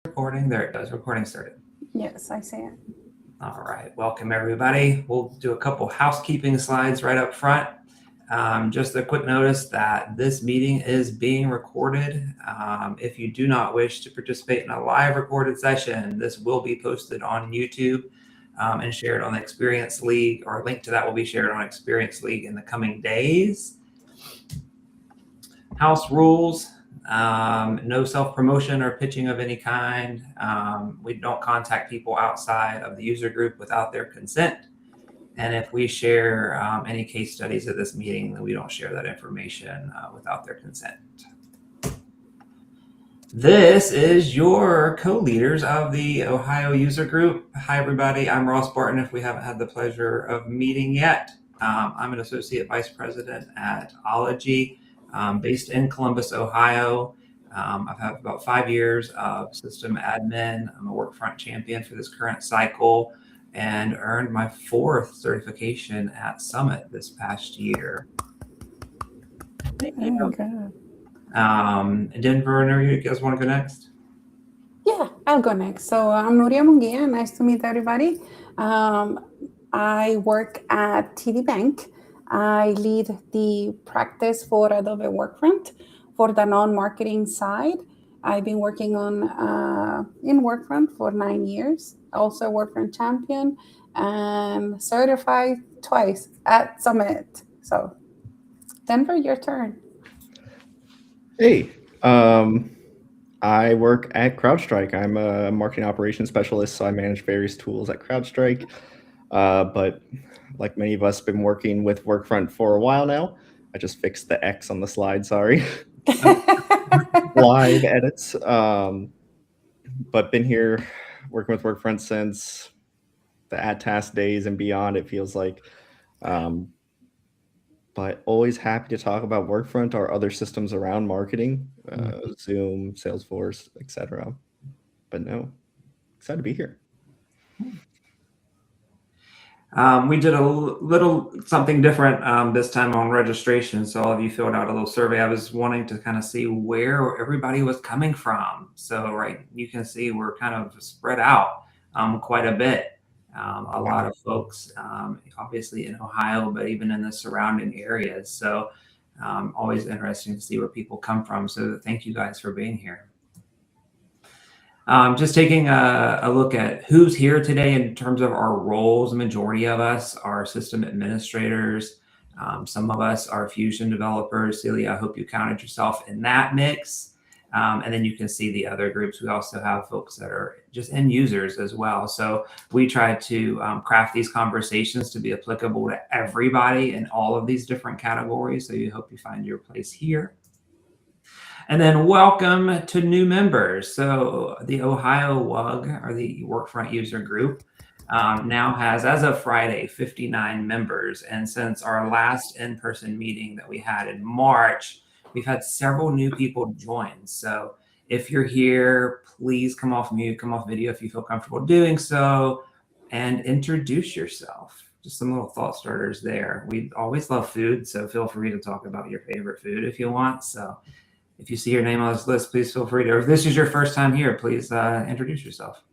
Recording, there it goes. Recording started. Yes, I see it. All right, welcome everybody. We'll do a couple housekeeping slides right up front. Just a quick notice that this meeting is being recorded. If you do not wish to participate in a live recorded session, this will be posted on YouTube and shared on the Experience League, or a link to that will be shared on Experience League in the coming days. House rules. No self-promotion or pitching of any kind. We don't contact people outside of the user group without their consent. And if we share any case studies at this meeting, then we don't share that information without their consent. This is your co-leaders of the Ohio User Group. Hi, everybody. I'm Ross Barton, if we haven't had the pleasure of meeting yet. I'm an Associate Vice President at Ology, based in Columbus, Ohio. I've had about 5 years of system admin. I'm a Workfront Champion for this current cycle and earned my 4th certification at Summit this past year. Oh, good. Denver, you guys want to go next? Yeah, I'll go next. So I'm Nuria Munguia. Nice to meet everybody. I work at TD Bank. I lead the practice for Adobe Workfront for the non-marketing side. I've been working on in Workfront for 9 years. Also Workfront Champion and certified twice at Summit. So Denver, your turn. Hey, I work at CrowdStrike. I'm a marketing operations specialist, so I manage various tools at CrowdStrike. But like many of us, been working with Workfront for a while now. I just fixed the X on the slide, sorry. Live edits. But been here working with Workfront since the AdTask days and beyond, it feels like. But always happy to talk about Workfront or other systems around marketing, Zoom, Salesforce, etc. But no, excited to be here. We did a little something different this time on registration. So all of you filled out a little survey. I was wanting to kind of see where everybody was coming from. So right, you can see we're kind of spread out quite a bit. A lot of folks, obviously in Ohio, but even in the surrounding areas. So always interesting to see where people come from. So thank you guys for being here. Just taking a look at who's here today in terms of our roles. The majority of us are system administrators. Some of us are Fusion developers. Celia, I hope you counted yourself in that mix. And then you can see the other groups. We also have folks that are just end users as well. So we try to craft these conversations to be applicable to everybody in all of these different categories. So you hope you find your place here. And then welcome to new members. So the Ohio WUG, or the Workfront User Group, now has, as of Friday, 59 members. And since our last in-person meeting that we had in March, we've had several new people join. So if you're here, please come off mute, come off video if you feel comfortable doing so, and introduce yourself. Just some little thought starters there. We always love food, so feel free to talk about your favorite food if you want. So if you see your name on this list, please feel free to, or if this is your first time here, please introduce yourself.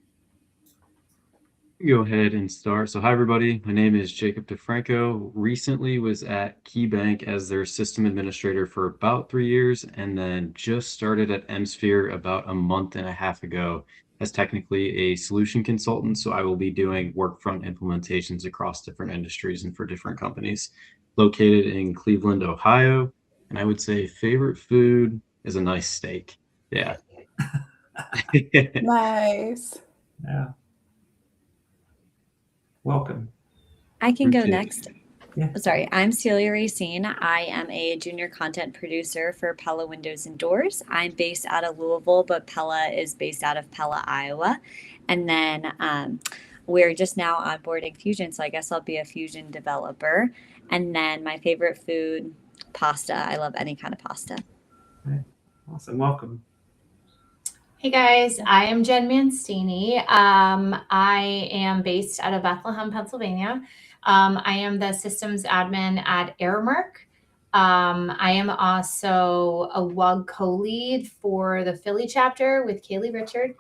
Go ahead and start. So hi, everybody. My name is Jacob DeFranco. Recently was at KeyBank as their system administrator for about 3 years, and then just started at mSphere about a month and a half ago as technically a solution consultant. So I will be doing Workfront implementations across different industries and for different companies. Located in Cleveland, Ohio. And I would say favorite food is a nice steak. Yeah. Nice. Yeah. Welcome. I can go next. Yeah. Sorry, I'm Celia Racine. I am a junior content producer for Pella Windows and Doors. I'm based out of Louisville, but Pella is based out of Pella, Iowa. And then we're just now onboarding Fusion, so I guess I'll be a Fusion developer. And then my favorite food, pasta. I love any kind of pasta. Okay. Awesome. Welcome. Hey guys, I am Jen Mancini. I am based out of Bethlehem, Pennsylvania. I am the systems admin at Aramark. I am also a WUG co-lead for the Philly chapter with Kaylee Richard.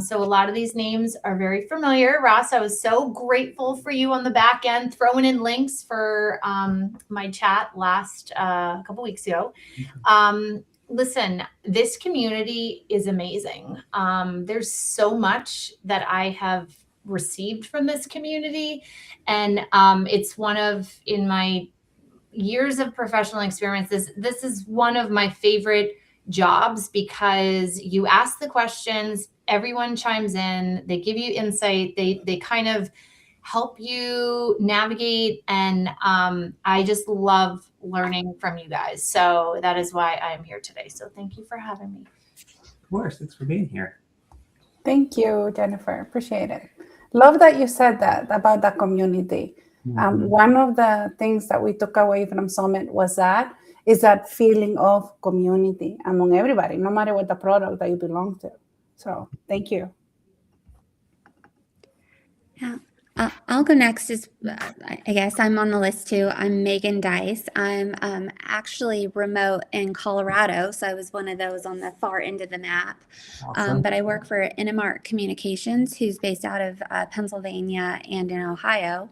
So a lot of these names are very familiar. Ross, I was so grateful for you on the back end, throwing in links for my chat last couple weeks ago. Listen, this community is amazing. There's so much that I have received from this community. And it's one of, in my years of professional experience, this is one of my favorite jobs because you ask the questions, everyone chimes in, they give you insight, they kind of help you navigate, and I just love learning from you guys. So that is why I'm here today. So thank you for having me. Of course, thanks for being here. Thank you, Jennifer. Appreciate it. Love that you said that about the community. One of the things that we took away from Summit was that feeling of community among everybody, no matter what the product that you belong to. So thank you. Yeah, I'll go next. I guess I'm on the list too. I'm Megan Dice. I'm actually remote in Colorado, so I was one of those on the far end of the map. Awesome. But I work for Innomart Communications, who's based out of Pennsylvania and in Ohio.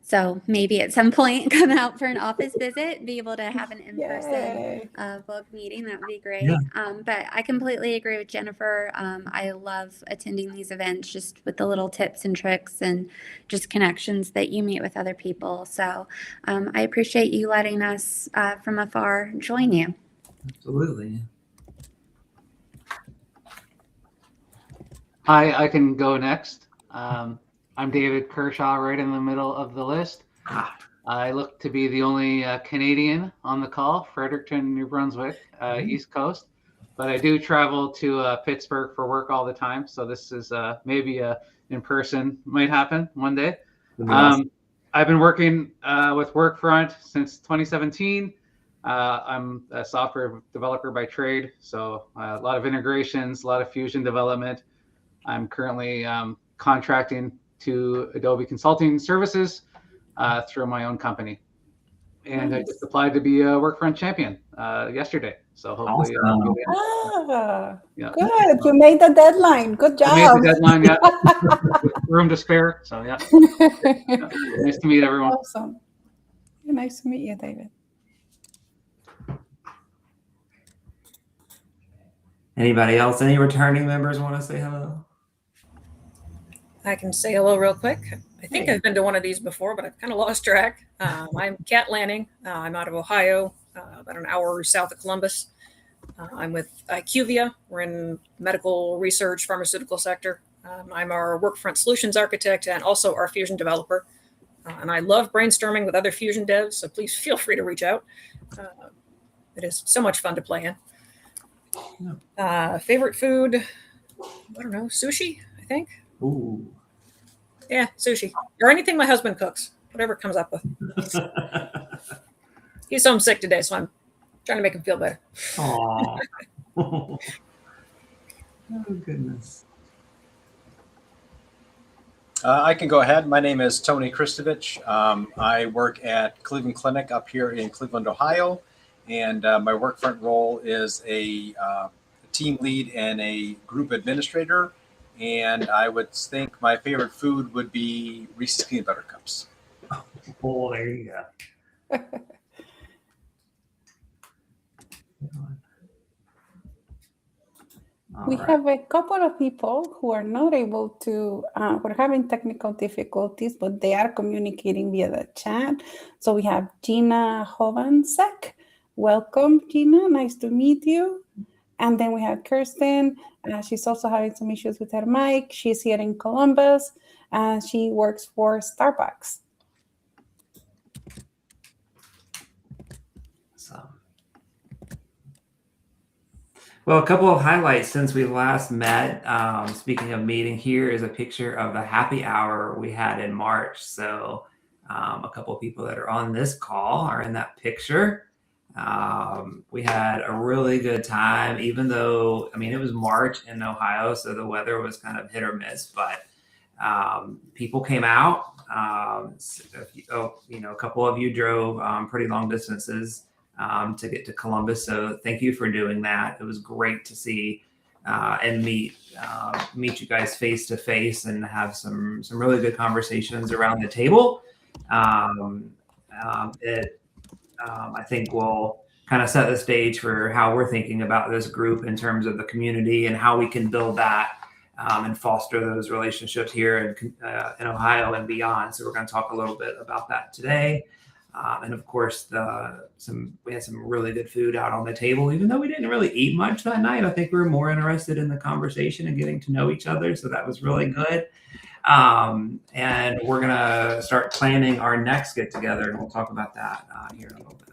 So maybe at some point come out for an office visit, be able to have an in-person book meeting. That would be great. Yeah. But I completely agree with Jennifer. I love attending these events just with the little tips and tricks and just connections that you meet with other people. So I appreciate you letting us from afar join you. Absolutely. Hi, I can go next. I'm David Kershaw, right in the middle of the list. I look to be the only Canadian on the call, Fredericton, New Brunswick, East Coast. But I do travel to Pittsburgh for work all the time. So this is maybe in person might happen one day. Awesome. I've been working with Workfront since 2017. I'm a software developer by trade. So a lot of integrations, a lot of Fusion development. I'm currently contracting to Adobe Consulting Services through my own company. And I just applied to be a Workfront Champion yesterday. So hopefully I'll get in. Yeah. Good. You made the deadline. Good job. I made the deadline, yeah. With room to spare. So yeah. Nice to meet everyone. Awesome. Nice to meet you, David. Anybody else? Any returning members want to say hello? I can say hello real quick. I think I've been to one of these before, but I've kind of lost track. I'm Kat Lanning. I'm out of Ohio, about an hour south of Columbus. I'm with IQVIA. We're in medical research, pharmaceutical sector. I'm our Workfront solutions architect and also our Fusion developer. And I love brainstorming with other Fusion devs, so please feel free to reach out. It is so much fun to play in. Favorite food? I don't know, sushi, I think. Ooh. Yeah, sushi. Or anything my husband cooks, whatever it comes up with. He's homesick today, so I'm trying to make him feel better. Aww. Oh, goodness. I can go ahead. My name is Tony Kristovich. I work at Cleveland Clinic up here in Cleveland, Ohio. And my Workfront role is a team lead and a group administrator. And I would think my favorite food would be Reese's Peanut Butter Cups. Oh, there you go. We have a couple of people who are not able to, we're having technical difficulties, but they are communicating via the chat. So we have Gina Hovansek. Welcome, Gina. Nice to meet you. And then we have Kirsten. She's also having some issues with her mic. She's here in Columbus, and she works for Starbucks. Well, a couple of highlights since we last met. Speaking of meeting, here is a picture of the happy hour we had in March. So a couple of people that are on this call are in that picture. We had a really good time, even though, I mean, it was March in Ohio, so the weather was kind of hit or miss, but People came out. A couple of you drove pretty long distances to get to Columbus. So thank you for doing that. It was great to see and meet you guys face to face and have some really good conversations around the table. I think will kind of set the stage for how we're thinking about this group in terms of the community and how we can build that and foster those relationships here in Ohio and beyond. So we're going to talk a little bit about that today. And of course, we had some really good food out on the table, even though we didn't really eat much that night. I think we were more interested in the conversation and getting to know each other. So that was really good. And we're going to start planning our next get together, and we'll talk about that here in a little bit.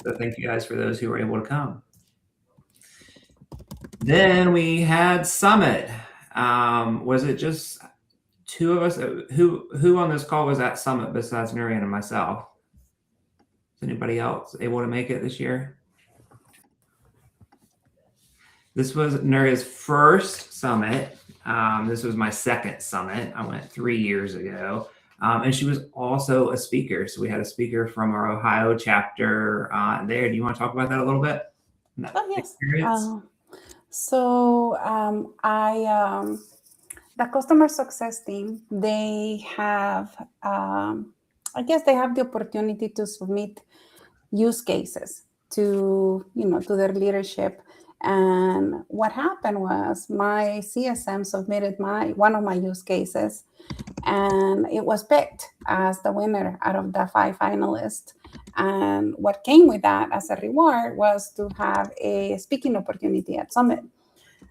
So thank you guys for those who were able to come. Then we had Summit. Was it just two of us? Who on this call was at Summit besides Nurian and myself? Is anybody else able to make it this year? This was Nuria's first Summit. This was my second Summit. I went 3 years ago. And she was also a speaker. So we had a speaker from our Ohio chapter there. Do you want to talk about that a little bit? Oh, yes. The customer success team, they have, I guess they have the opportunity to submit use cases to their leadership. And what happened was my CSM submitted one of my use cases, and it was picked as the winner out of the 5 finalists. And what came with that as a reward was to have a speaking opportunity at Summit.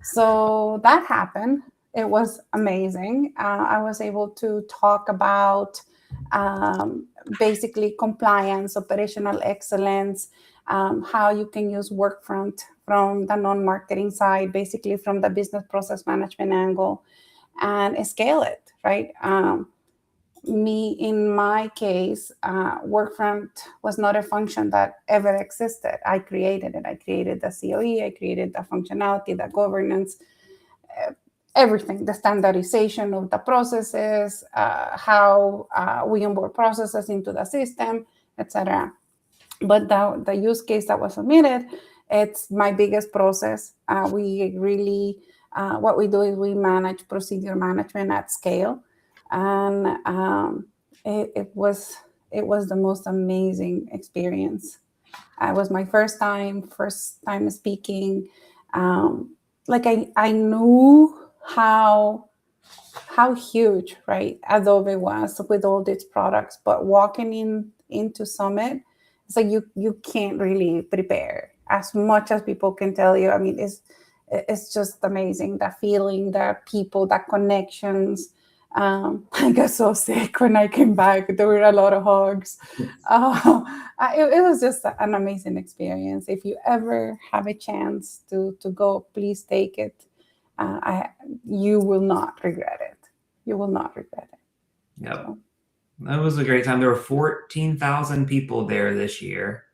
So that happened. It was amazing. I was able to talk about basically compliance, operational excellence, how you can use Workfront from the non-marketing side, basically from the business process management angle, and scale it, right? In my case, Workfront was not a function that ever existed. I created it. I created the COE, I created the functionality, the governance, everything, the standardization of the processes, how we onboard processes into the system, etc. But the use case that was submitted, it's my biggest process. We really, what we do is we manage procedure management at scale. And it was the most amazing experience. It was my first time speaking. I knew how huge, right, Adobe was with all its products, but walking into Summit, it's like you can't really prepare as much as people can tell you. I mean, it's just amazing, the feeling, the people, the connections. I got so sick when I came back. There were a lot of hugs. It was just an amazing experience. If you ever have a chance to go, please take it. You will not regret it. You will not regret it. Yep. So. That was a great time. There were 14,000 people there this year.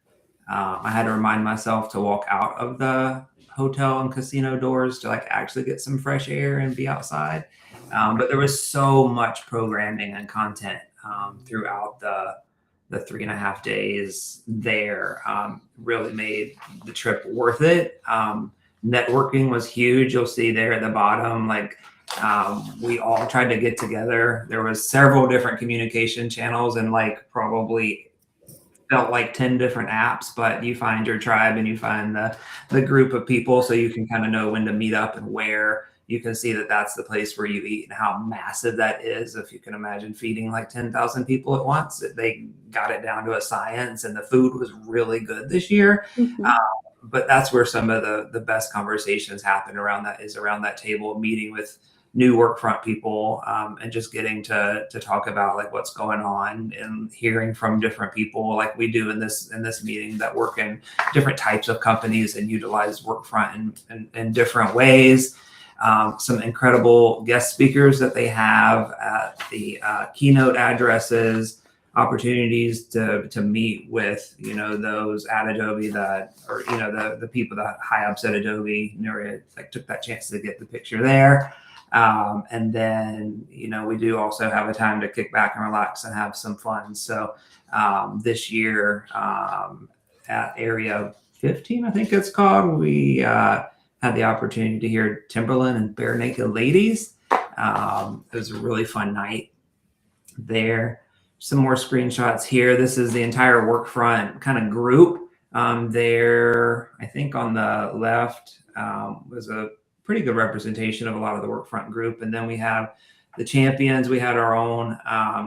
I had to remind myself to walk out of the hotel and casino doors to actually get some fresh air and be outside. But there was so much programming and content throughout the 3.5 days there. Really made the trip worth it. Networking was huge. You'll see there at the bottom, we all tried to get together. There was several different communication channels and probably felt like 10 different apps, but you find your tribe and you find the group of people, so you can kind of know when to meet up and where. You can see that that's the place where you eat and how massive that is. If you can imagine feeding 10,000 people at once, they got it down to a science, and the food was really good this year. Mm-hmm. But that's where some of the best conversations happen around that table, meeting with new Workfront people, and just getting to talk about what's going on and hearing from different people like we do in this meeting that work in different types of companies and utilize Workfront in different ways. Some incredible guest speakers that they have at the keynote addresses, opportunities to meet with, those at Adobe the people, the high ups at Adobe. Nuria took that chance to get the picture there. And then, we do also have a time to kick back and relax and have some fun. So this year at Area 15, I think it's called, we had the opportunity to hear Timberland and Bare Naked Ladies. It was a really fun night there. Some more screenshots here. This is the entire Workfront kind of group. There, I think on the left was a pretty good representation of a lot of the Workfront group. And then we have the champions. We had our own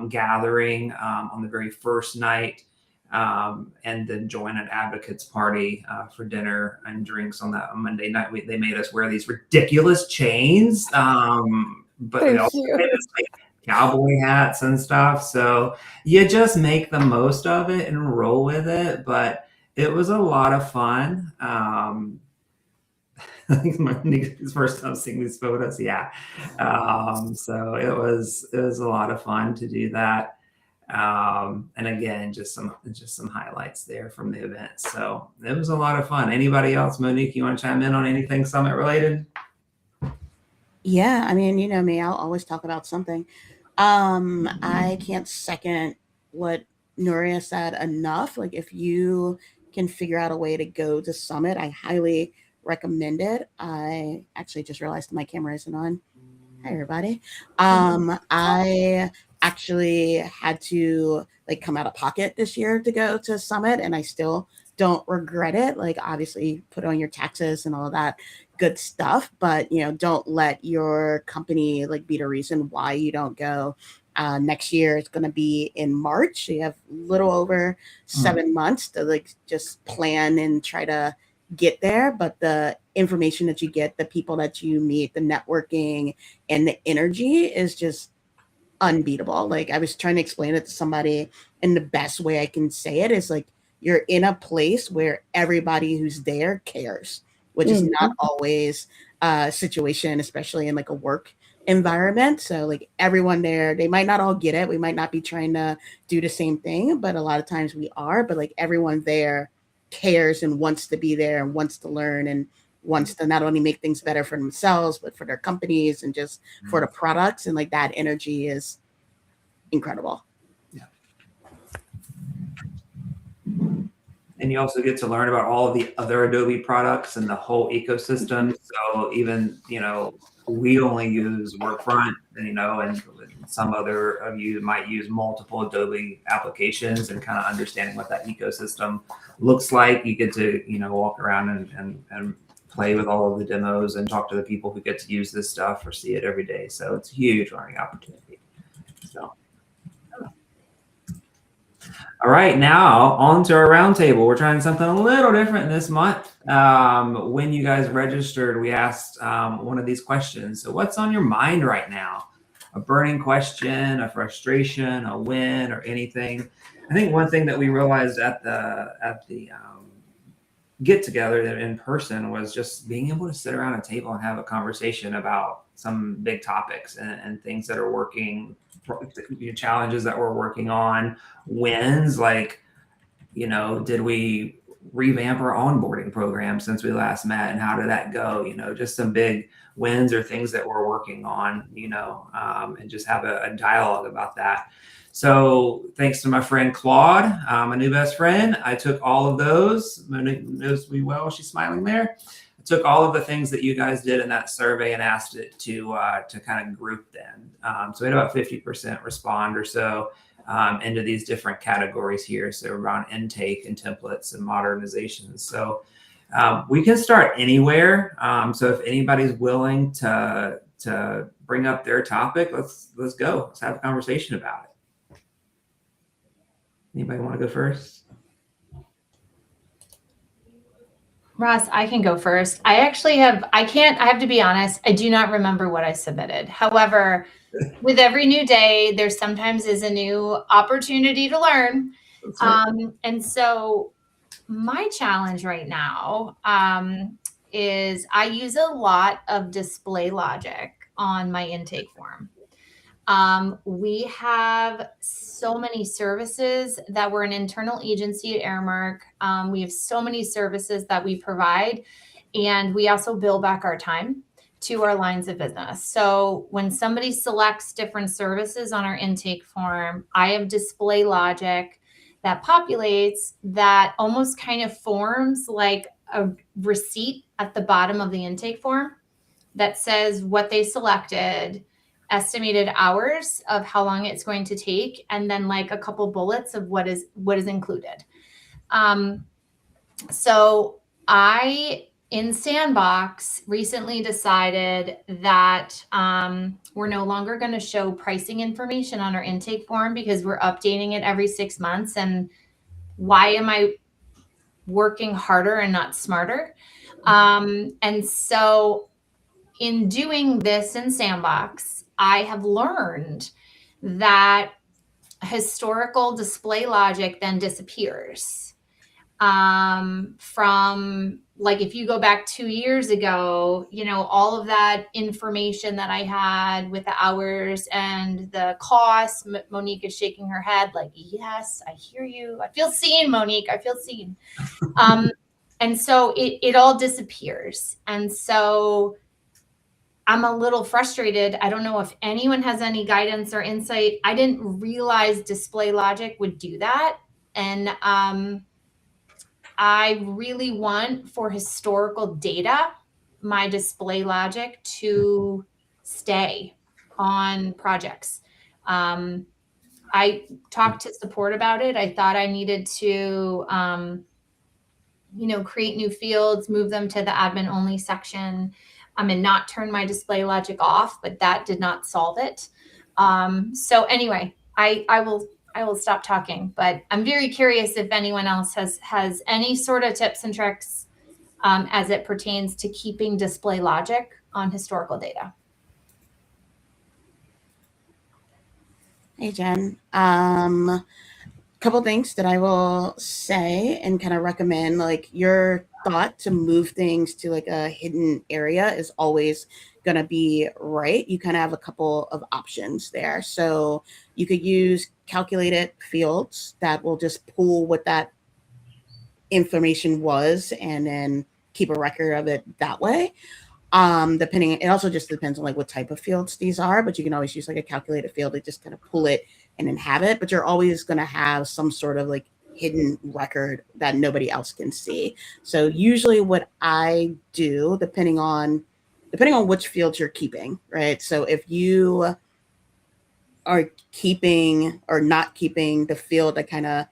gathering on the very first night, and then join an advocates party for dinner and drinks on that Monday night. They made us wear these ridiculous chains, but they also made us cowboy hats and stuff. So you just make the most of it and roll with it. But it was a lot of fun. I think Monique's first time seeing these photos. Yeah. So it was a lot of fun to do that. And again, just some highlights there from the event. So it was a lot of fun. Anybody else? Monique, you want to chime in on anything summit related? Yeah, I mean, you know me, I'll always talk about something. I can't second what Nuria said enough. Like, if you can figure out a way to go to Summit, I highly recommend it. I actually just realized my camera isn't on. Hi, everybody. I actually had to come out of pocket this year to go to Summit, and I still don't regret it. Like, obviously put on your taxes and all of that good stuff, but don't let your company be the reason why you don't go. Next year it's going to be in March. So you have a little over 7 months to just plan and try to get there. But the information that you get, the people that you meet, the networking and the energy is just unbeatable. I was trying to explain it to somebody, and the best way I can say it is you're in a place where everybody who's there cares, which is not always a situation, especially in a work environment. So everyone there, they might not all get it. We might not be trying to do the same thing, but a lot of times we are. But everyone there cares and wants to be there and wants to learn and wants to not only make things better for themselves, but for their companies and just for the products. And that energy is incredible. And you also get to learn about all of the other Adobe products and the whole ecosystem. So even, we only use Workfront, and some other of you might use multiple Adobe applications, and kind of understanding what that ecosystem looks like. You get to, walk around and play with all of the demos and talk to the people who get to use this stuff or see it every day. So it's a huge learning opportunity. So. All right, now on to our roundtable. We're trying something a little different this month. When you guys registered, we asked one of these questions. So what's on your mind right now? A burning question, a frustration, a win, or anything? I think one thing that we realized at the get together in person was just being able to sit around a table and have a conversation about some big topics and things that are working, challenges that we're working on, wins, did we revamp our onboarding program since we last met, and how did that go? Just some big wins or things that we're working on, and just have a dialogue about that. So thanks to my friend Claude, my new best friend, I took all of those. Monique knows me well. She's smiling there. I took all of the things that you guys did in that survey and asked it to kind of group them. So we had about 50% respond or so into these different categories here. So around intake and templates and modernizations. So we can start anywhere. So if anybody's willing to bring up their topic, let's go. Let's have a conversation about it. Anybody want to go first? Ross, I can go first. I have to be honest, I do not remember what I submitted. However, with every new day, there sometimes is a new opportunity to learn. Right. And so my challenge right now is I use a lot of display logic on my intake form. We have so many services that we're an internal agency at Aramark. We have so many services that we provide, and we also bill back our time. to our lines of business. So when somebody selects different services on our intake form, I have display logic that populates that almost kind of forms like a receipt at the bottom of the intake form that says what they selected, estimated hours of how long it's going to take, and then like a couple bullets of what is included. So I, in Sandbox, recently decided that we're no longer going to show pricing information on our intake form because we're updating it every 6 months. And why am I working harder and not smarter? And so in doing this in Sandbox, I have learned that historical display logic then disappears. From like, if you go back 2 years ago, you know, all of that information that I had with the hours and the costs, Monique is shaking her head like, yes, I hear you. I feel seen, Monique. I feel seen. And so it all disappears. And so I'm a little frustrated. I don't know if anyone has any guidance or insight. I didn't realize display logic would do that. And I really want for historical data, my display logic to stay on projects. I talked to support about it. I thought I needed to, create new fields, move them to the admin only section, and not turn my display logic off, but that did not solve it. So anyway, I will stop talking, but I'm very curious if anyone else has any sort of tips and tricks as it pertains to keeping display logic on historical data. Hey, Jen. Couple things that I will say and kind of recommend. Like, your thought to move things to like a hidden area is always going to be right. You kind of have a couple of options there. So you could use calculated fields that will just pull what that information was and then keep a record of it that way. It also just depends on like what type of fields these are, but you can always use like a calculated field to just kind of pull it and then have it, but you're always going to have some sort of like hidden record that nobody else can see. So usually what I do, depending on which fields you're keeping, right? So if you are keeping or not keeping the field that kind of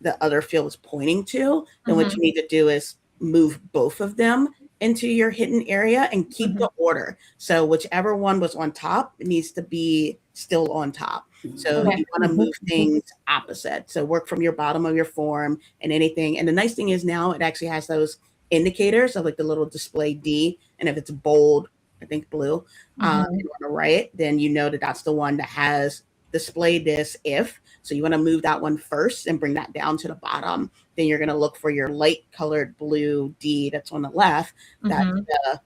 the other field is pointing to, then what you need to do is move both of them into your hidden area and keep the order. So whichever one was on top, it needs to be still on top. So you want to move things opposite. So work from your bottom of your form and anything. And the nice thing is now it actually has those indicators of like the little display D. And if it's bold, I think blue, on the right, then you know that that's the one that has displayed this if. So you want to move that one first and bring that down to the bottom. Then you're going to look for your light colored blue D that's on the left. That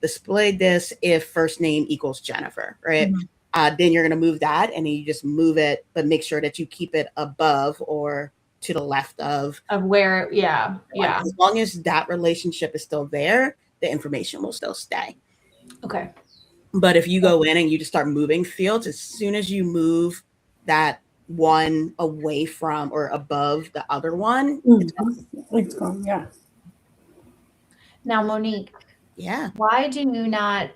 displayed this if first name equals Jennifer, right? Then you're going to move that, and then you just move it, but make sure that you keep it above or to the left of where. Yeah. As long as that relationship is still there, the information will still stay. Okay. But if you go in and you just start moving fields, as soon as you move that one away from or above the other one, it's gone. Yeah. Now, Monique. Yeah. Why do you not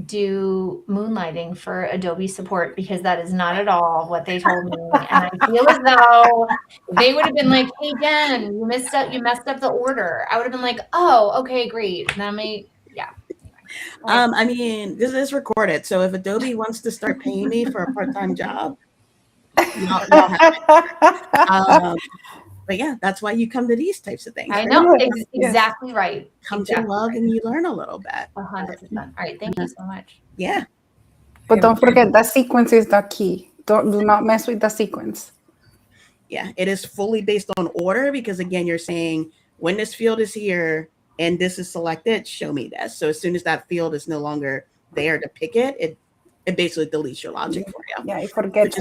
do moonlighting for Adobe support? Because that is not at all what they told me. And I feel as though they would have been like, hey, Jen, you messed up the order. I would have been like, oh, okay, great. And then I mean, this is recorded. So if Adobe wants to start paying me for a part-time job, but yeah, that's why you come to these types of things. I know, exactly right. Come to love and you learn a little bit. 100%. All right, thank you so much. Yeah. But don't forget, that sequence is the key. Do not mess with the sequence. Yeah, it is fully based on order because, again, you're saying when this field is here and this is selected, show me this. So as soon as that field is no longer there to pick it basically deletes your logic for you. Yeah, I forget.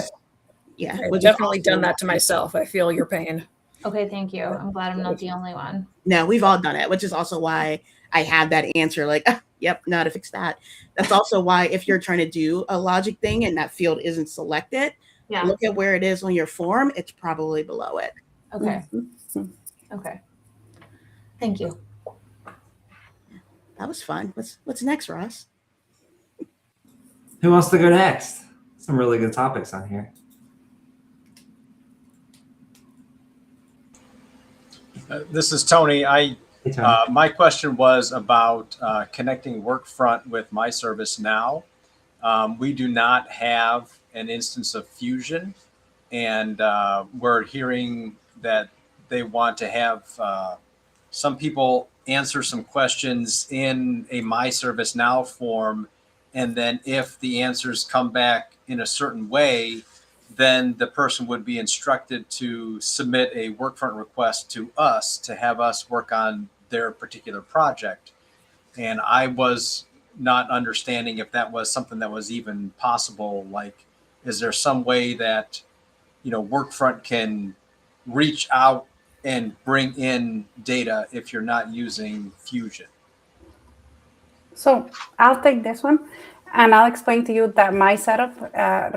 I've definitely done that to myself. I feel your pain. Okay, thank you. I'm glad I'm not the only one. No, we've all done it, which is also why I had that answer like, yep, know how to fix that. That's also why if you're trying to do a logic thing and that field isn't selected, Yeah. look at where it is on your form. It's probably below it. Okay. Okay. Thank you. That was fun. What's next, Ross? Who wants to go next? Some really good topics on here. This is Tony. Hey, Tony. My question was about connecting Workfront with My Service Now. We do not have an instance of Fusion, and we're hearing that they want to have some people answer some questions in a My Service Now form, and then if the answers come back in a certain way, then the person would be instructed to submit a Workfront request to us to have us work on their particular project. And I was not understanding if that was something that was even possible. Like, is there some way that, Workfront can reach out and bring in data if you're not using Fusion? So I'll take this one, and I'll explain to you that my setup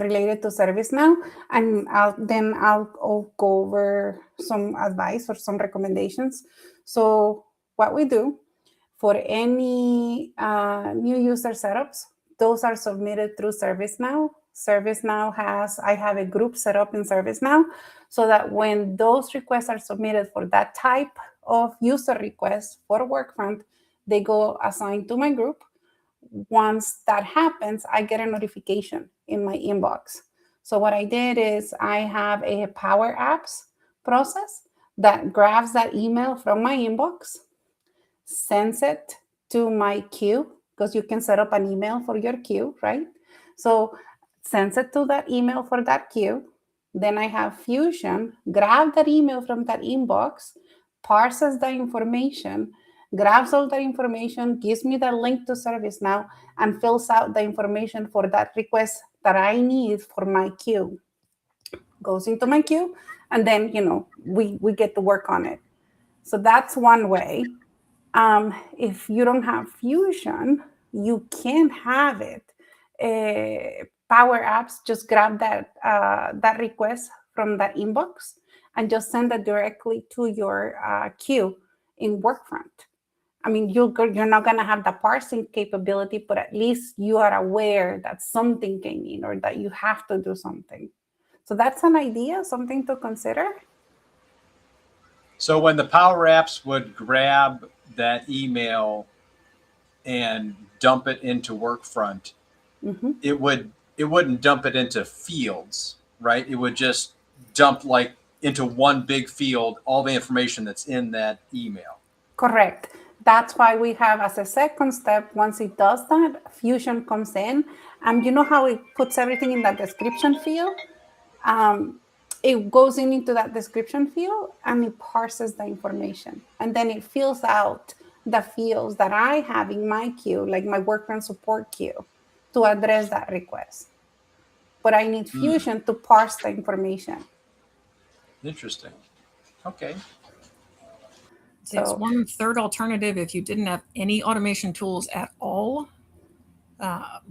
related to ServiceNow, and I'll go over some advice or some recommendations. So what we do for any new user setups, those are submitted through ServiceNow. I have a group set up in ServiceNow so that when those requests are submitted for that type of user request for Workfront, they go assigned to my group. Once that happens, I get a notification in my inbox. So what I did is I have a Power Apps process that grabs that email from my inbox, sends it to my queue, because you can set up an email for your queue, right? So sends it to that email for that queue. Then I have Fusion grab that email from that inbox, parses the information, grabs all that information, gives me the link to ServiceNow, and fills out the information for that request that I need for my queue. Goes into my queue, and then, we get to work on it. So that's one way. If you don't have Fusion, you can have it. Power Apps just grab that request from that inbox and just send it directly to your queue in Workfront. I mean, you're not going to have the parsing capability, but at least you are aware that something came in or that you have to do something. So that's an idea, something to consider. So when the Power Apps would grab that email and dump it into Workfront, Mm-hmm. it wouldn't dump it into fields, right? It would just dump like into one big field all the information that's in that email. Correct. That's why we have, as a second step, once it does that, Fusion comes in, and you know how it puts everything in that description field? It goes into that description field and it parses the information, and then it fills out the fields that I have in my queue, like my Workfront support queue, to address that request. But I need Fusion to parse the information. Interesting. Okay. It's one third alternative if you didn't have any automation tools at all.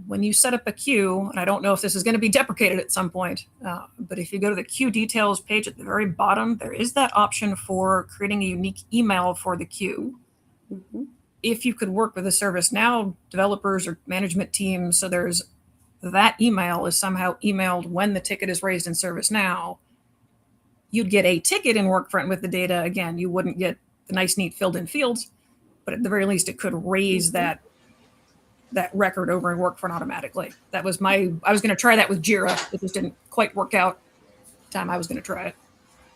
When you set up a queue, and I don't know if this is going to be deprecated at some point, but if you go to the queue details page at the very bottom, there is that option for creating a unique email for the queue. Mm-hmm. If you could work with the ServiceNow developers or management teams, so there's that email is somehow emailed when the ticket is raised in ServiceNow, you'd get a ticket in Workfront with the data. Again, you wouldn't get the nice, neat filled-in fields, but at the very least, it could raise that record over in Workfront automatically. I was going to try that with Jira. It just didn't quite work out the time I was going to try it.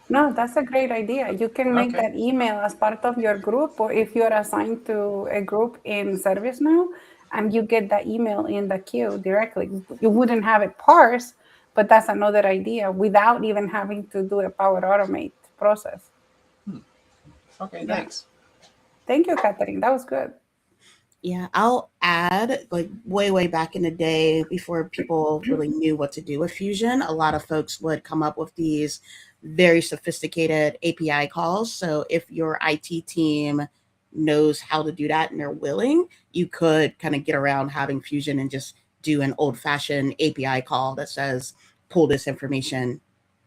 No, that's a great idea. You can make that email as part of your group, or if you're assigned to a group in ServiceNow and you get that email in the queue directly. You wouldn't have it parsed, but that's another idea without even having to do a Power Automate process. Okay, thanks. Thank you, Catherine. That was good. Yeah, I'll add, like, way back in the day, before people really knew what to do with Fusion, a lot of folks would come up with these very sophisticated API calls. So if your IT team knows how to do that and they're willing, you could kind of get around having Fusion and just do an old-fashioned API call that says, pull this information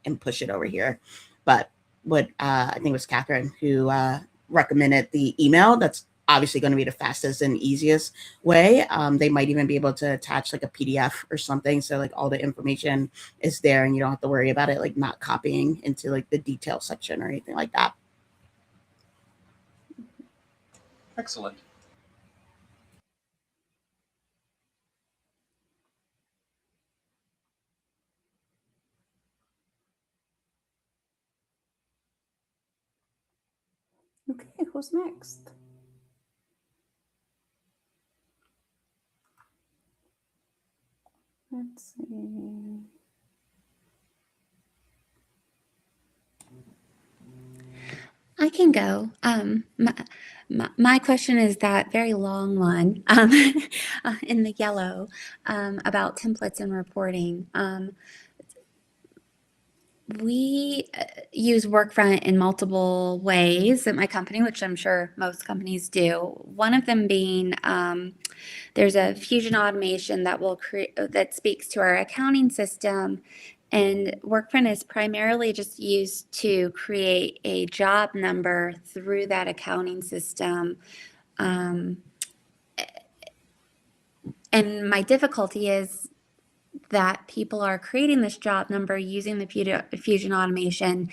and push it over here. But what I think it was Catherine who recommended the email. That's obviously going to be the fastest and easiest way. They might even be able to attach like a PDF or something, so like all the information is there and you don't have to worry about it like not copying into like the detail section or anything like that. Excellent. Okay, who's next? Let's see. I can go. My question is that very long one in the yellow about templates and reporting. We use Workfront in multiple ways at my company, which I'm sure most companies do. One of them being there's a Fusion automation that will that speaks to our accounting system, and Workfront is primarily just used to create a job number through that accounting system. And my difficulty is that people are creating this job number using the Fusion automation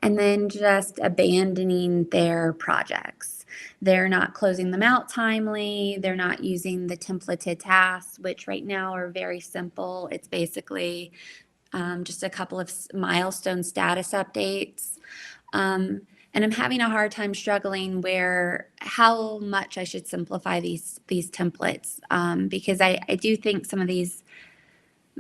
and then just abandoning their projects. They're not closing them out timely. They're not using the templated tasks, which right now are very simple. It's basically just a couple of milestone status updates. And I'm having a hard time struggling where how much I should simplify these templates because I do think some of these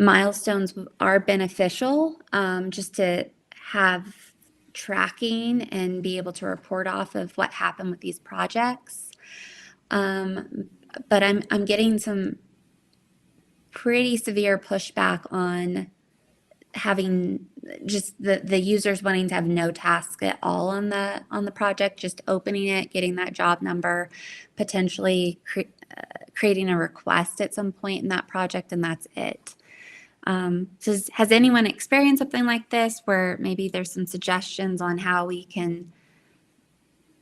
milestones are beneficial just to have tracking and be able to report off of what happened with these projects. But I'm getting some pretty severe pushback on having just the users wanting to have no task at all on the project, just opening it, getting that job number, potentially creating a request at some point in that project, and that's it. So has anyone experienced something like this where maybe there's some suggestions on how we can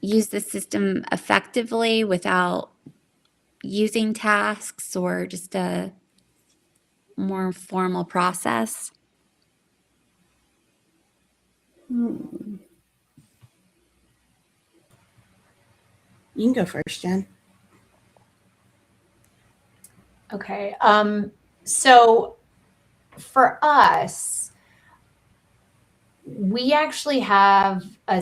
use the system effectively without using tasks or just a more formal process? You can go first, Jen. Okay. So for us, we actually have a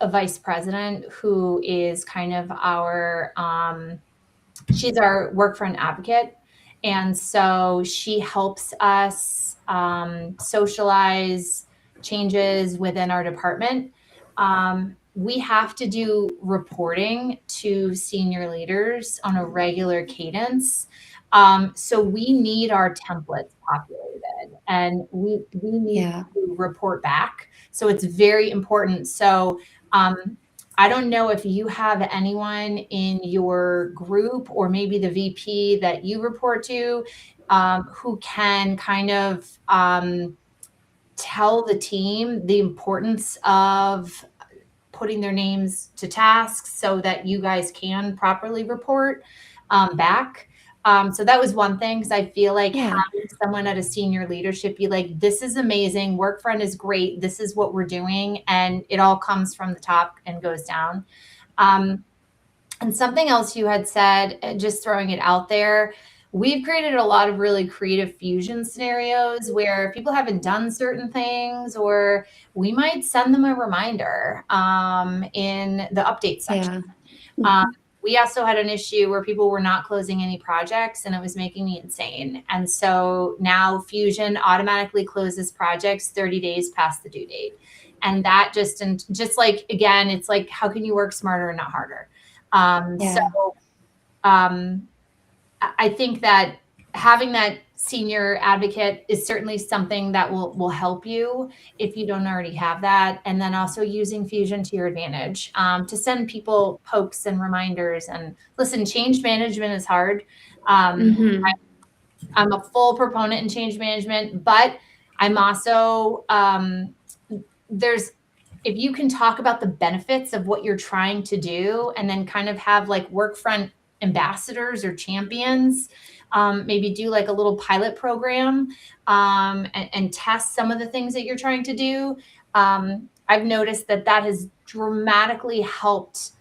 vice president who is kind of our she's our Workfront advocate, and so she helps us socialize changes within our department. We have to do reporting to senior leaders on a regular cadence. So we need our templates populated and we need to report back. So it's very important. So I don't know if you have anyone in your group or maybe the VP that you report to who can kind of tell the team the importance of putting their names to tasks so that you guys can properly report back. So that was one thing, because I feel like having someone at a senior leadership be like, this is amazing, Workfront is great, this is what we're doing, and it all comes from the top and goes down. And something else you had said, just throwing it out there, we've created a lot of really creative Fusion scenarios where people haven't done certain things, or we might send them a reminder in the update section. We also had an issue where people were not closing any projects, and it was making me insane. And so now Fusion automatically closes projects 30 days past the due date. And that just like, again, it's like, how can you work smarter and not harder? So I think that having that senior advocate is certainly something that will help you if you don't already have that. And then also using Fusion to your advantage, to send people pokes and reminders. And listen, change management is hard. I'm a full proponent in change management, but I'm also, if you can talk about the benefits of what you're trying to do and then kind of have like Workfront ambassadors or champions, maybe do like a little pilot program, and test some of the things that you're trying to do. I've noticed that has dramatically helped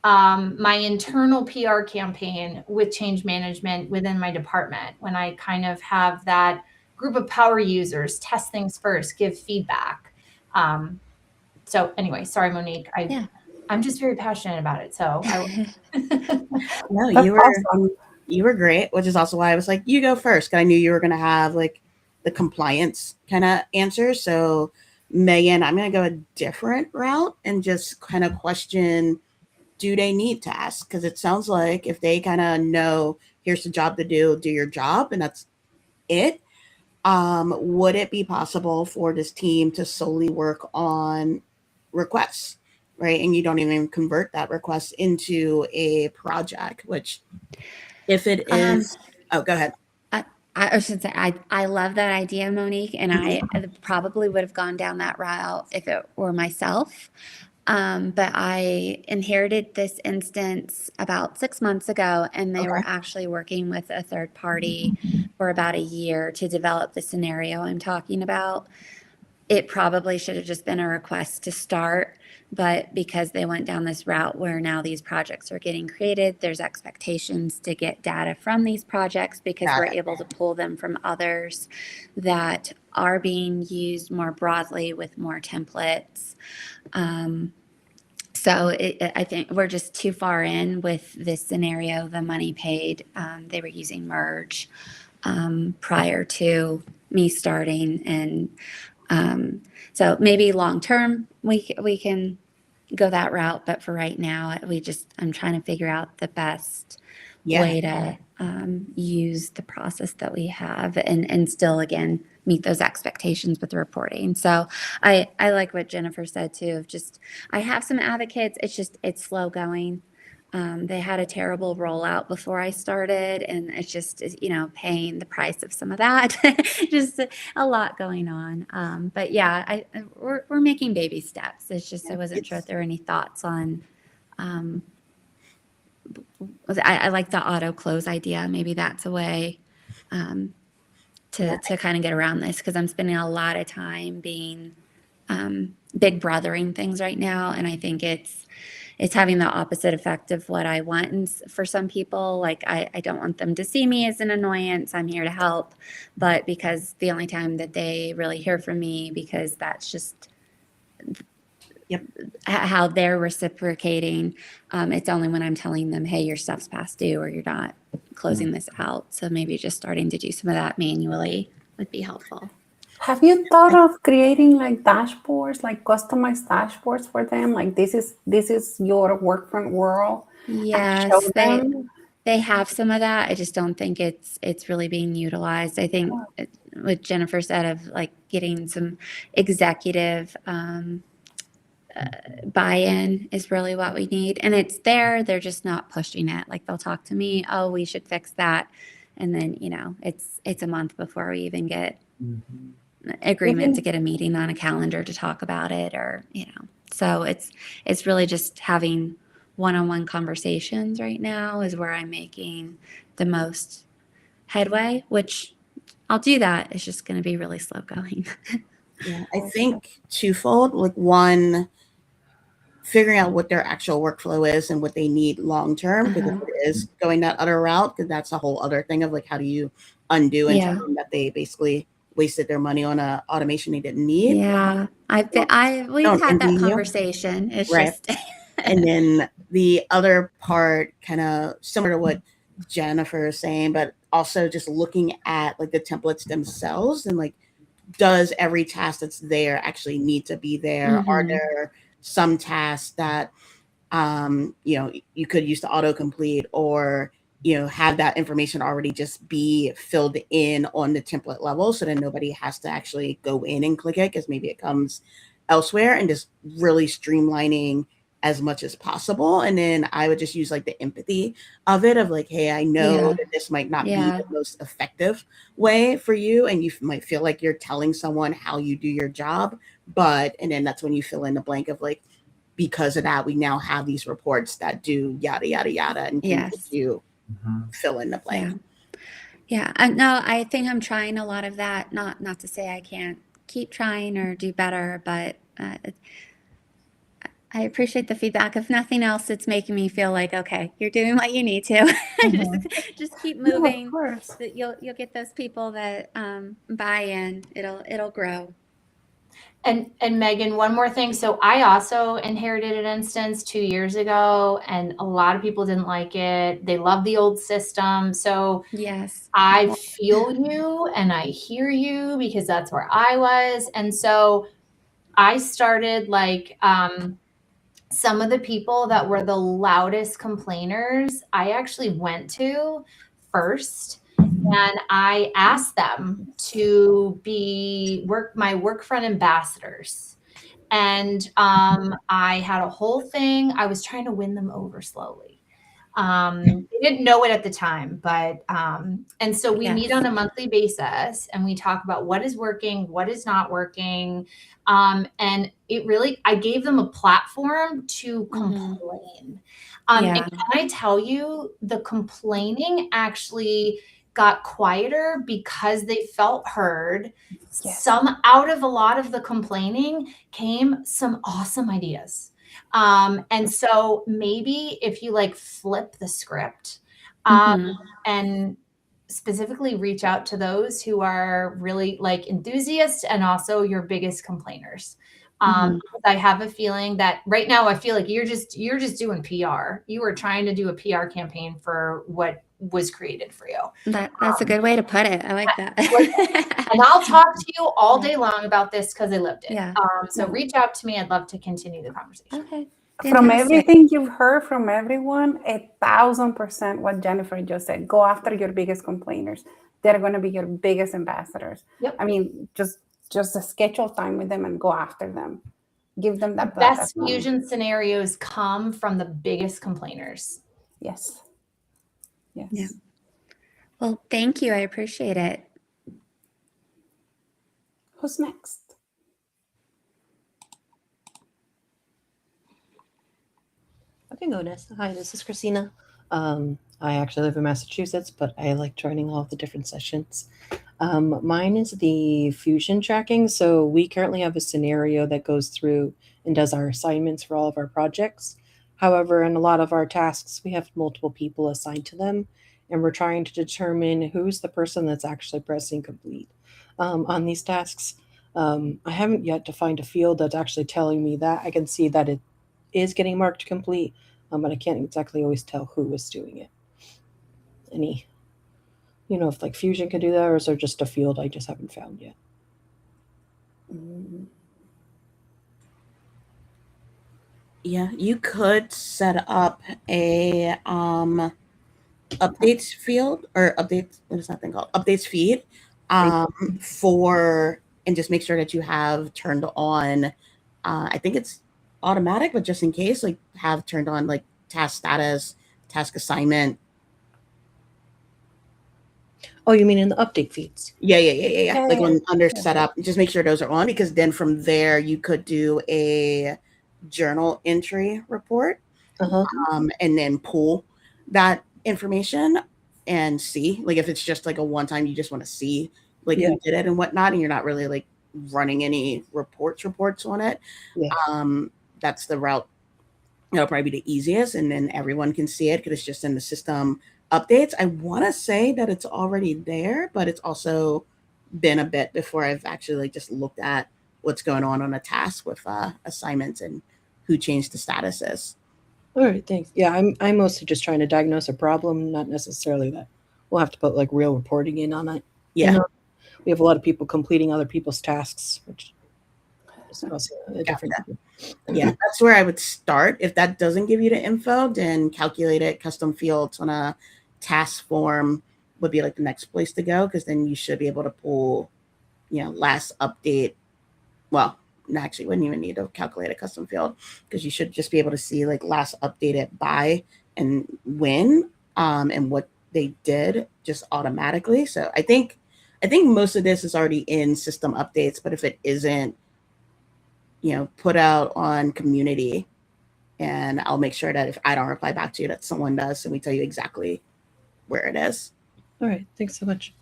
my internal PR campaign with change management within my department, when I kind of have that group of power users test things first, give feedback. So anyway, sorry, Monique. I'm just very passionate about it. So no, That's awesome. you were great, which is also why I was like, you go first, because I knew you were going to have like the compliance kind of answer. So Megan, I'm going to go a different route and just kind of question, do they need tasks? Because it sounds like if they kind of know, here's the job to do your job, and that's it. Would it be possible for this team to solely work on requests, right? And you don't even convert that request into a project, which if it is, go ahead. I should say, I love that idea, Monique, and I probably would have gone down that route if it were myself. But I inherited this instance about 6 months ago, and they were actually working with a third party for about a year to develop the scenario I'm talking about. It probably should have just been a request to start, but because they went down this route where now these projects are getting created, there's expectations to get data from these projects because we're able to pull them from others that are being used more broadly with more templates. So I think we're just too far in with this scenario. The money paid, they were using Merge prior to me starting, and so maybe long term we can go that route, but for right now I'm trying to figure out the best way to use the process that we have and still again meet those expectations with the reporting. So I like what Jennifer said too, of just I have some advocates, it's slow going. They had a terrible rollout before I started, and it's just, paying the price of some of that. Just a lot going on. But yeah, we're making baby steps. It's just, I wasn't sure if there were any thoughts on, I like the auto close idea. Maybe that's a way to kind of get around this, because I'm spending a lot of time being big brothering things right now. And I think it's having the opposite effect of what I want. And for some people, like I don't want them to see me as an annoyance. I'm here to help. But because the only time that they really hear from me, because that's just how they're reciprocating. It's only when I'm telling them, hey, your stuff's past due or you're not closing this out. So maybe just starting to do some of that manually would be helpful. Have you thought of creating like dashboards, like customized dashboards for them? Like this is your Workfront world. Yes, they have some of that. I just don't think it's really being utilized. I think what Jennifer said of like getting some executive buy-in is really what we need. And it's there, they're just not pushing it. Like they'll talk to me, oh, we should fix that. And then, it's a month before we even get agreement to get a meeting on a calendar to talk about it, or, so it's really just having one-on-one conversations right now is where I'm making the most headway, which I'll do that. It's just going to be really slow going. Yeah, I think twofold. Like one, figuring out what their actual workflow is and what they need long term, because if it is going that other route, because that's a whole other thing of like, how do you undo and tell them that they basically wasted their money on a automation they didn't need? Yeah, we've had that conversation. It's just and then the other part, kind of similar to what Jennifer is saying, but also just looking at like the templates themselves and like, does every task that's there actually need to be there? Are there some tasks that You could use the autocomplete or, have that information already just be filled in on the template level so that nobody has to actually go in and click it because maybe it comes elsewhere, and just really streamlining as much as possible. And then I would just use like the empathy of it of like, hey, I know that this might not be the most effective way for you. And you might feel like you're telling someone how you do your job. And then that's when you fill in the blank of like, because of that, we now have these reports that do yada, yada, yada. And can you fill in the blank? Yeah. No, I think I'm trying a lot of that. Not to say I can't keep trying or do better, but I appreciate the feedback. If nothing else, it's making me feel like, okay, you're doing what you need to. just keep moving. No, of course. You'll get those people that buy in. It'll grow. And Megan, one more thing. So I also inherited an instance 2 years ago, and a lot of people didn't like it. They love the old system. So yes, I feel you and I hear you because that's where I was. And so I started like some of the people that were the loudest complainers, I actually went to first. And I asked them to be my Workfront ambassadors. And I had a whole thing. I was trying to win them over slowly. They didn't know it at the time, but and so we meet on a monthly basis and we talk about what is working, what is not working. And it really, I gave them a platform to complain. And can I tell you, the complaining actually got quieter because they felt heard. Some out of a lot of the complaining came some awesome ideas. And so maybe if you like flip the script and specifically reach out to those who are really like enthusiasts and also your biggest complainers. I have a feeling that right now I feel like you're just doing PR. You were trying to do a PR campaign for what was created for you. That's a good way to put it. I like that. And I'll talk to you all day long about this because I lived it. Yeah. So reach out to me. I'd love to continue the conversation. Okay. From Fantastic. everything you've heard from everyone, 1,000% what Jennifer just said. Go after your biggest complainers. They're going to be your biggest ambassadors. Yep. I mean, just schedule time with them and go after them. Give them that Best fusion scenarios come from the biggest complainers. Yes. Yes. Yeah. Well, thank you. I appreciate it. Who's next? I can go next. Hi, this is Christina. I actually live in Massachusetts, but I like joining all of the different sessions. Mine is the fusion tracking. So we currently have a scenario that goes through and does our assignments for all of our projects. However, in a lot of our tasks, we have multiple people assigned to them, and we're trying to determine who's the person that's actually pressing complete on these tasks. I haven't yet defined a field that's actually telling me that. I can see that it is getting marked complete, but I can't exactly always tell who is doing it. If like Fusion can do that, or is there just a field I just haven't found yet? Yeah, you could set up a updates field or updates. What is that thing called? Updates feed and just make sure that you have turned on. I think it's automatic, but just in case, like have turned on like task status, task assignment. Oh, you mean in the update feeds? Yeah. Like under setup, just make sure those are on, because then from there you could do a journal entry report and then pull that information and see, like if it's just like a one time, you just want to see like who did it and whatnot, and you're not really like running any reports on it. That's the route that'll probably be the easiest, and then everyone can see it because it's just in the system updates. I want to say that it's already there, but it's also been a bit before I've actually like just looked at what's going on a task with assignments and who changed the statuses. All right, thanks. Yeah, I'm mostly just trying to diagnose a problem, not necessarily that we'll have to put like real reporting in on it. Yeah. We have a lot of people completing other people's tasks, which Just also a different. Yeah, that's where I would start. If that doesn't give you the info, then calculated custom fields on a task form would be like the next place to go, because then you should be able to pull, last update. Well, actually, wouldn't even need to calculate a custom field, because you should just be able to see like last updated by and when, and what they did just automatically. So I think most of this is already in system updates, but if it isn't, put out on community, and I'll make sure that if I don't reply back to you, that someone does, and we tell you exactly where it is. All right. Thanks so much.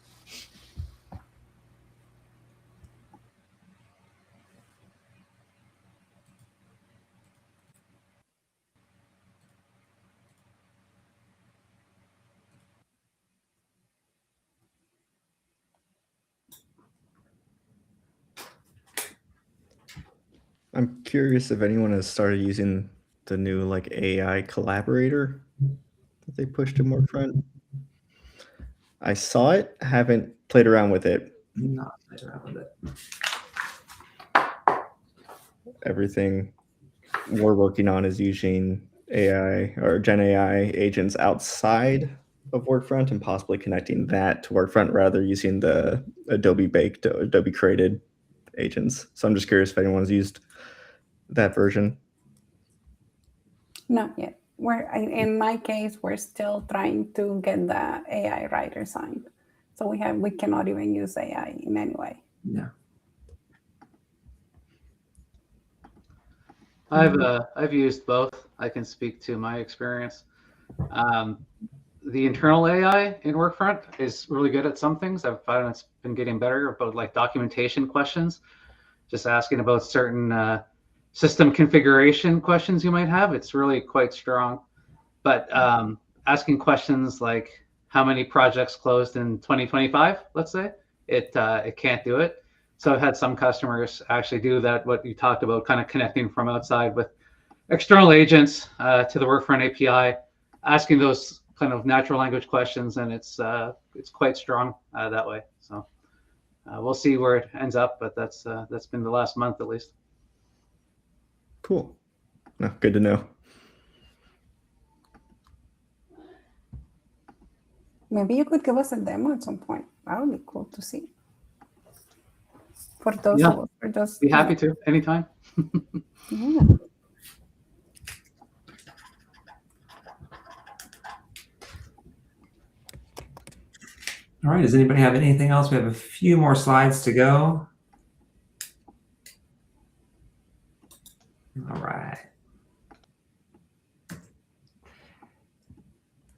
I'm curious if anyone has started using the new like AI collaborator that they pushed in Workfront. I saw it, haven't played around with it. Not played around with it. Everything we're working on is using AI or Gen AI agents outside of Workfront and possibly connecting that to Workfront rather using the Adobe baked, Adobe created agents. So I'm just curious if anyone's used that version. Not yet. In my case, we're still trying to get the AI writer signed. So we cannot even use AI in any way. Yeah. I've used both. I can speak to my experience. The internal AI in Workfront is really good at some things. I've found it's been getting better about like documentation questions, just asking about certain system configuration questions you might have. It's really quite strong. But asking questions like how many projects closed in 2025, let's say, it can't do it. So I've had some customers actually do that, what you talked about, kind of connecting from outside with external agents to the Workfront API, asking those kind of natural language questions, and it's quite strong that way. So we'll see where it ends up, but that's been the last month at least. Cool. No, good to know. Maybe you could give us a demo at some point. That would be cool to see. For those Yeah, who are just be happy to anytime. Yeah. All right. Does anybody have anything else? We have a few more slides to go. All right.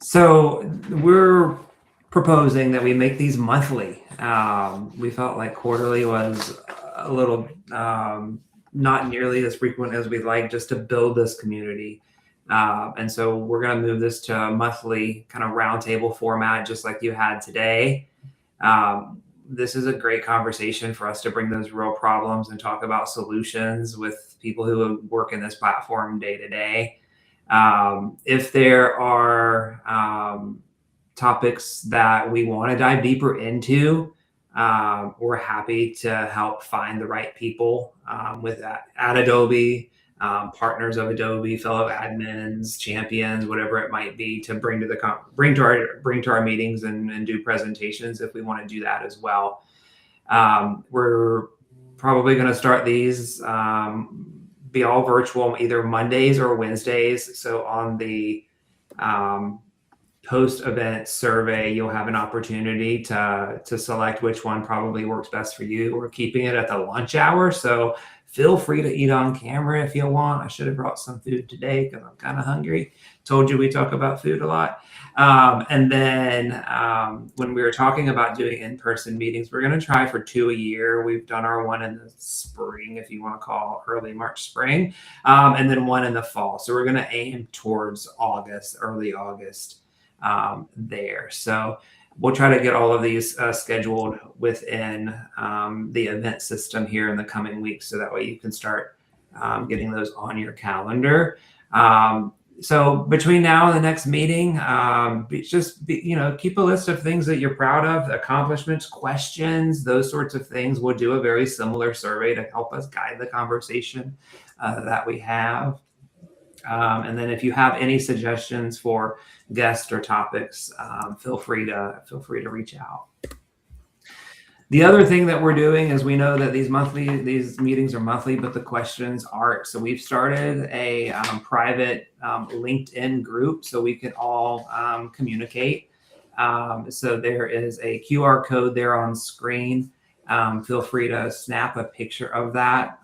So we're proposing that we make these monthly. We felt like quarterly was a little not nearly as frequent as we'd like, just to build this community. And so we're going to move this to a monthly kind of roundtable format, just like you had today. This is a great conversation for us to bring those real problems and talk about solutions with people who work in this platform day to day. If there are topics that we want to dive deeper into, we're happy to help find the right people with that at Adobe, partners of Adobe, fellow admins, champions, whatever it might be, to bring to our meetings and do presentations if we want to do that as well. We're probably going to start these be all virtual, either Mondays or Wednesdays. So on the post-event survey, you'll have an opportunity to select which one probably works best for you. We're keeping it at the lunch hour, so feel free to eat on camera if you want. I should have brought some food today because I'm kind of hungry. Told you we talk about food a lot. And then when we were talking about doing in-person meetings, we're going to try for 2 a year. We've done our one in the spring, if you want to call early March spring, and then one in the fall. So we're going to aim towards August, early August there. So we'll try to get all of these scheduled within the event system here in the coming weeks, so that way you can start getting those on your calendar. So between now and the next meeting, keep a list of things that you're proud of, accomplishments, questions, those sorts of things. We'll do a very similar survey to help us guide the conversation that we have. And then if you have any suggestions for guests or topics, feel free to reach out. The other thing that we're doing is we know that these meetings are monthly, but the questions aren't. So we've started a private LinkedIn group so we can all communicate. So there is a QR code there on screen. Feel free to snap a picture of that.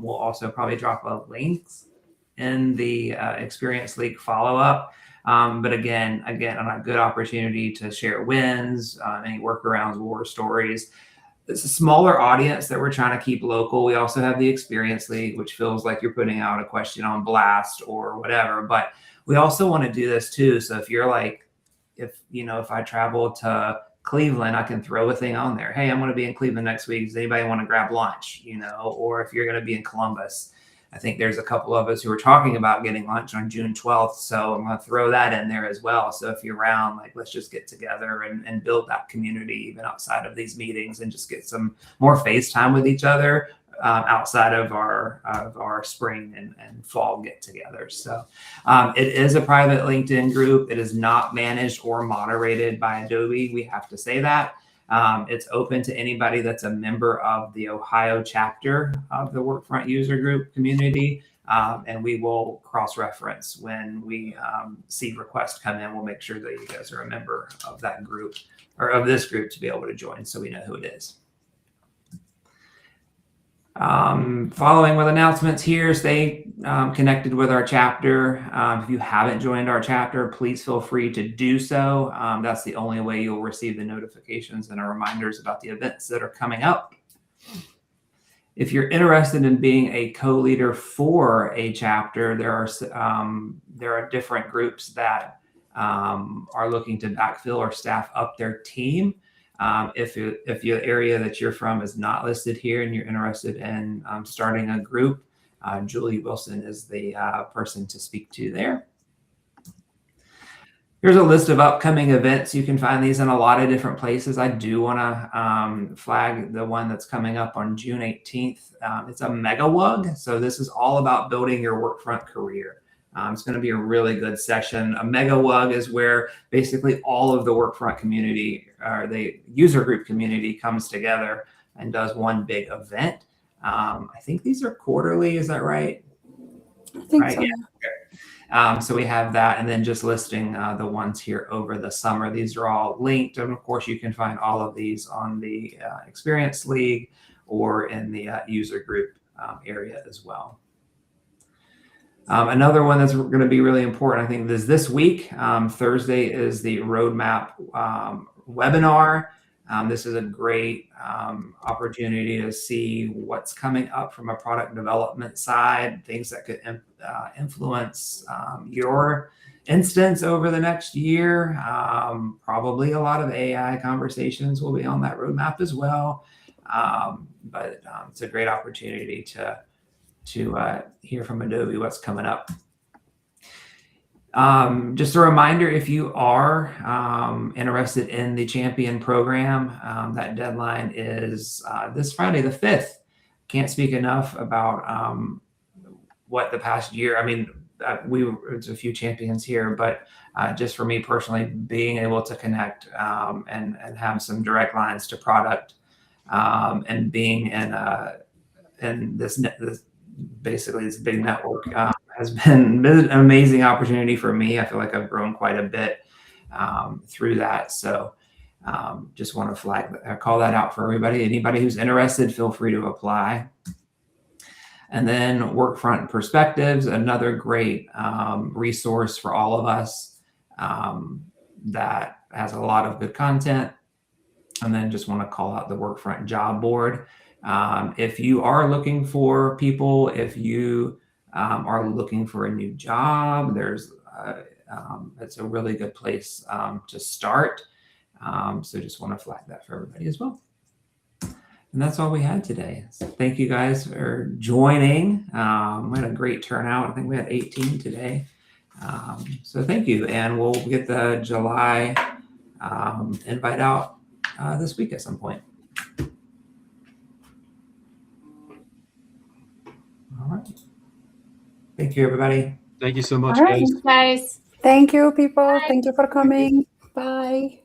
We'll also probably drop a link in the Experience League follow-up. But again, a good opportunity to share wins, any workarounds, war stories. It's a smaller audience that we're trying to keep local. We also have the Experience League, which feels like you're putting out a question on blast or whatever. But we also want to do this too. So if you're like, if I travel to Cleveland, I can throw a thing on there. Hey, I'm going to be in Cleveland next week. Does anybody want to grab lunch? Or if you're going to be in Columbus, I think there's a couple of us who are talking about getting lunch on June 12th. So I'm going to throw that in there as well. So if you're around, let's just get together and build that community even outside of these meetings and just get some more face time with each other outside of our spring and fall get-togethers. So it is a private LinkedIn group. It is not managed or moderated by Adobe. We have to say that. It's open to anybody that's a member of the Ohio chapter of the Workfront User Group community, and we will cross-reference when we see requests come in. We'll make sure that you guys are a member of that group or of this group to be able to join so we know who it is. Following with announcements here, stay connected with our chapter. If you haven't joined our chapter, please feel free to do so. That's the only way you'll receive the notifications and our reminders about the events that are coming up. If you're interested in being a co-leader for a chapter, there are different groups that are looking to backfill or staff up their team. If your area that you're from is not listed here and you're interested in starting a group, Julie Wilson is the person to speak to there. Here's a list of upcoming events. You can find these in a lot of different places. I do want to flag the one that's coming up on June 18th. It's a mega WUG. So this is all about building your Workfront career. It's going to be a really good session. A mega WUG is where basically all of the Workfront community or the user group community comes together and does one big event. I think these are quarterly. Is that right? I think right? so. Yeah. So we have that, and then just listing the ones here over the summer. These are all linked, and of course you can find all of these on the Experience League or in the user group area as well. Another one that's going to be really important, I think, is this week. Thursday is the roadmap webinar. This is a great opportunity to see what's coming up from a product development side, things that could influence your instance over the next year. Probably a lot of AI conversations will be on that roadmap as well. But it's a great opportunity to hear from Adobe what's coming up. Just a reminder, if you are interested in the Champion program, that deadline is this Friday, the 5th. Can't speak enough about what the past year, I mean, there's a few champions here, but just for me personally, being able to connect and have some direct lines to product and being in this basically this big network has been an amazing opportunity for me. I feel like I've grown quite a bit through that. So just want to call that out for everybody. Anybody who's interested, feel free to apply. And then Workfront Perspectives, another great resource for all of us that has a lot of good content. And then just want to call out the Workfront Job Board. If you are looking for people, if you are looking for a new job, it's a really good place to start. So just want to flag that for everybody as well. And that's all we had today. So thank you guys for joining. We had a great turnout. I think we had 18 today. So thank you, and we'll get the July invite out this week at some point. All right. Thank you, everybody. Thank you so much, All right. guys. Thanks, guys. Thank you, people. Bye. Thank you for coming. Bye.